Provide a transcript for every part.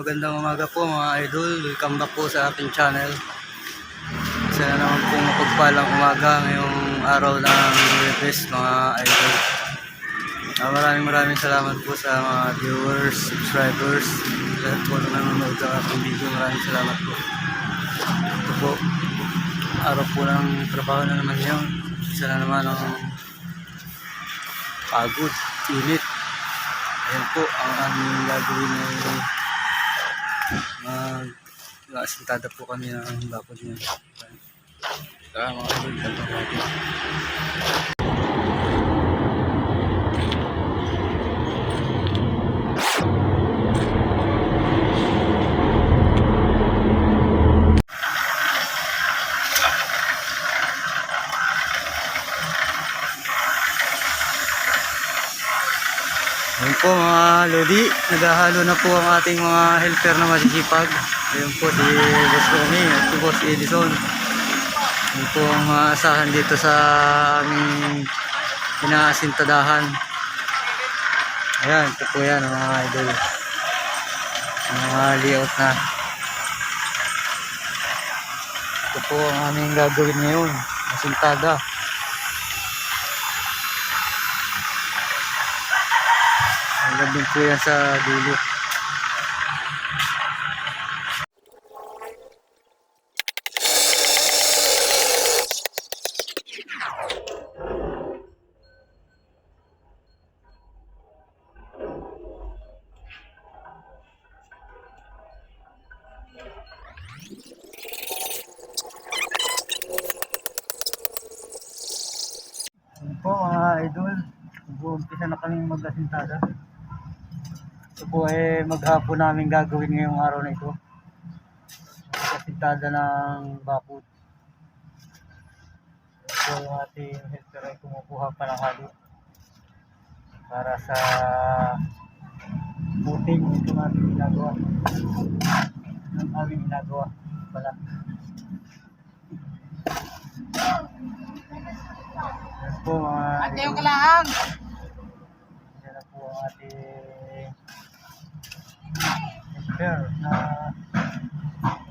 magandang umaga po mga idol. Welcome back po sa aking channel. Isa na naman po mapagpalang umaga ngayong araw ng Webes mga idol. Maraming salamat po sa mga viewers, subscribers, lahat po na nanonood sa aking video. Maraming salamat po. Ito po, araw po ng trabaho na naman yun. Isa na naman ang pagod, init. Ayan po ang aming gagawin ngayon. Mag-asintada po kami ng bakod niya. Kaya mga idol, kalma natin. Ayan po mga lodi, naghahalo na po ang ating mga helper na masisipag. Ayan po si Boss Romy at si Boss Edison. Ayan po ang maasahan dito sa aming inaasintadahan. Ayan, ito po yan mga idol. Mga layout na. Ito po ang aming gagawin ngayon, asintada. Hanggang din po yan sa dulo. Yan po mga idol, mag-uumpisa na kaming mag-asintada. Ito po ay maghapon namin gagawin ngayong araw na ito. Mag-asintada ng bakod. Ito yung ating helper ay kumukuha pa ng halo para sa puting itong aming ginagawa. Ang aming ginagawa pala. Yan po mga Anteo ka lang. yan na po ang ating helper na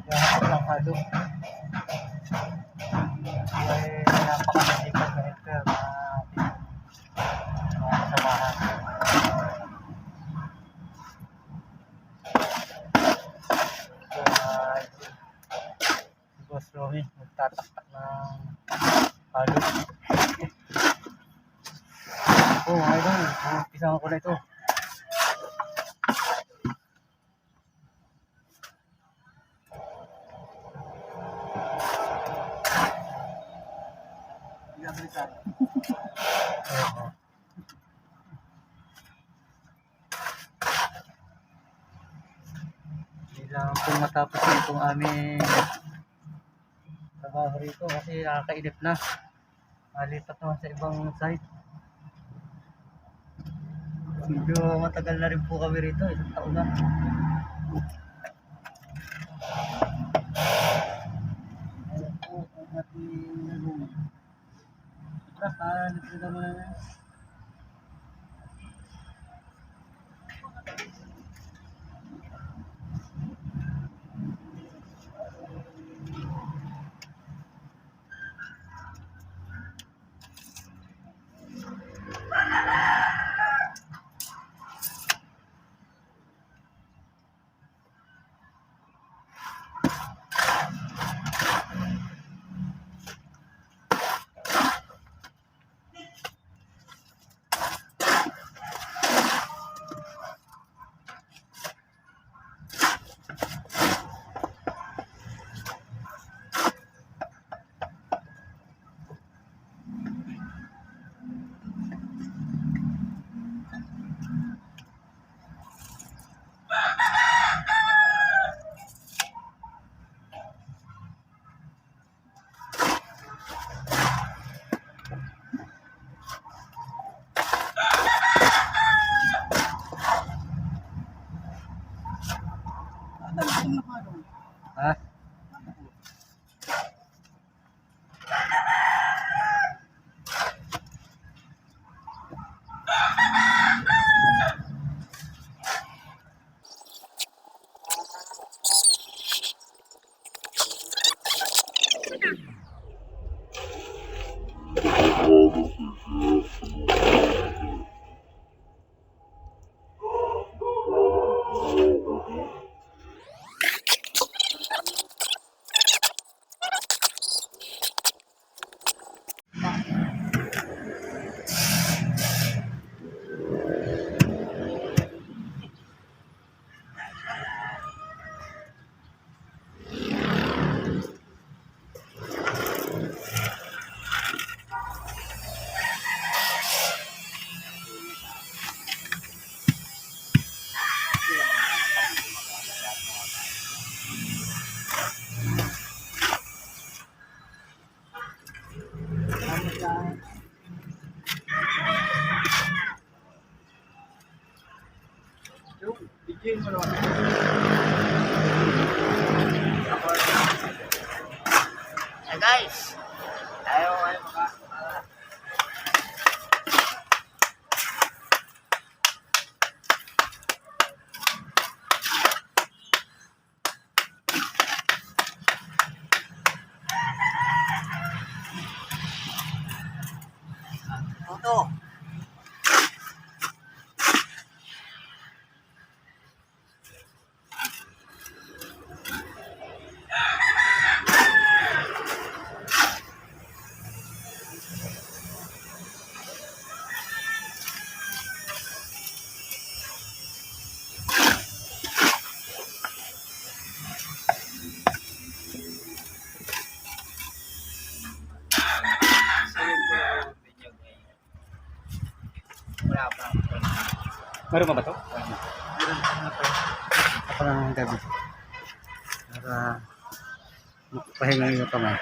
naghahanap ng halo. Ay napakasipag na helper na ating mga kasamahan. Si Boss Romy magtataktak ng halo. Oh, mga idol, umpisahan ko na ito. Kailangan pong matapos na itong aming trabaho rito kasi nakakainip na. Malipat naman sa ibang site. Medyo matagal na rin po kami rito, isang taon na. Ayan po ang ating room. Parang nagpunta mo na yan. Hey guys, tayo ay mga Toto. Wala pa. Meron ka ba to? Meron pa. Ako lang ang gabi. Para makapahinga yung kamay.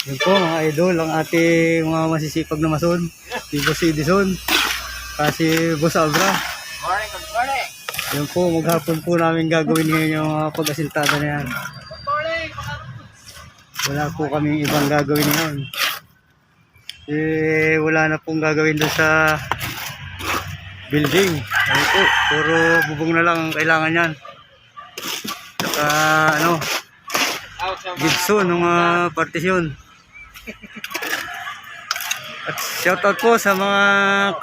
Yun po mga idol, ang ating mga masisipag na mason. Si Boss Edison. Kasi Boss Abra. Morning, good morning. Yun po, maghapon po namin gagawin ngayon yung mga pag-asiltada na yan. Good morning. Wala po kaming ibang gagawin ngayon. Wala na pong gagawin doon sa building. Ayun po, puro bubong na lang ang kailangan yan. Saka ano, gibson ng partisyon. At shoutout po sa mga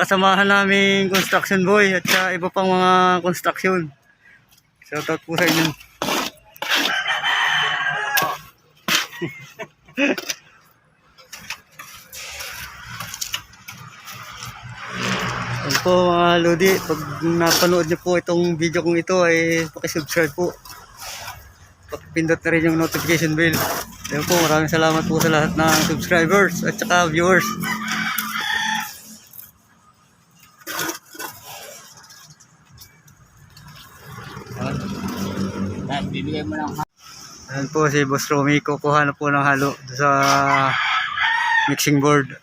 kasamahan naming construction boy at sa iba pang mga construction. Shoutout po sa inyo. Yan po mga Lodi, pag napanood niyo po itong video kong ito ay pakisubscribe po. Pakipindot na rin yung notification bell. Yan po, maraming salamat po sa lahat ng subscribers at saka viewers. Bibigay mo lang. Ayan po si Boss Romy, kukuha na po ng halo sa mixing board.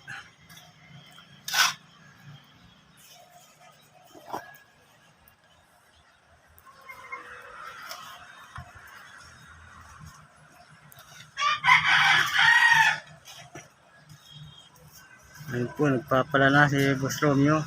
Ayan po, nagpapala na si Boss Romeo.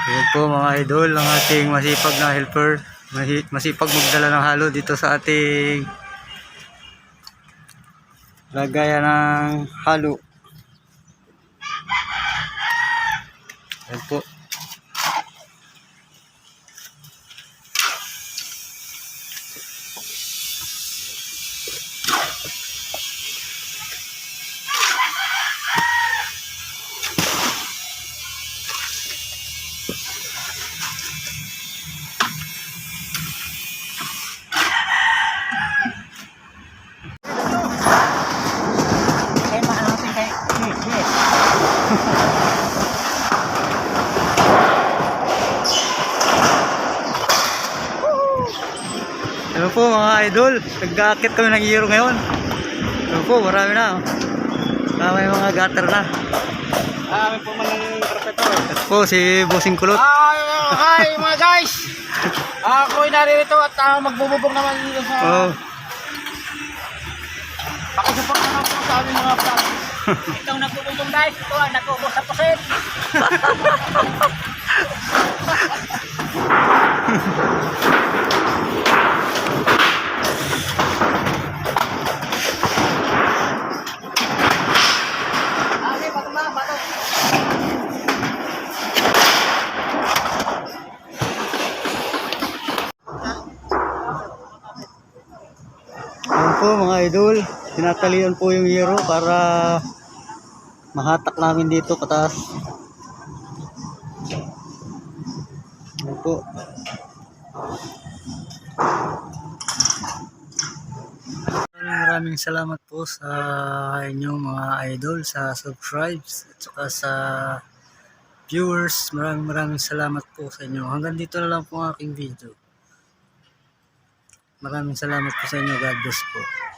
Ayan po mga idol, ang ating masipag na helper. Masipag magdala ng halo dito sa ating lagayan ng halo. Ayan po. Ano po mga idol, nag-aakit kami ng hero ngayon. Ano po, marami na. May mga gutter na. Kami po mga karpetor. Ito po si Bossing Kulot. Hi mga guys. Ako'y naririto at magbububog naman dito sa... Oh. Pakisupport naman po sa aming mga vlog. Itong nagbububog guys, ito ang nag-ubos sa pusit. Ayan po mga idol, tinatalian po yung hero para mahatak namin dito pataas. Ayan po. Maraming salamat po sa inyong mga idol, sa subscribes at saka sa viewers. Maraming salamat po sa inyo. Hanggang dito na lang po ang aking video. Maraming salamat po sa inyo. God bless po.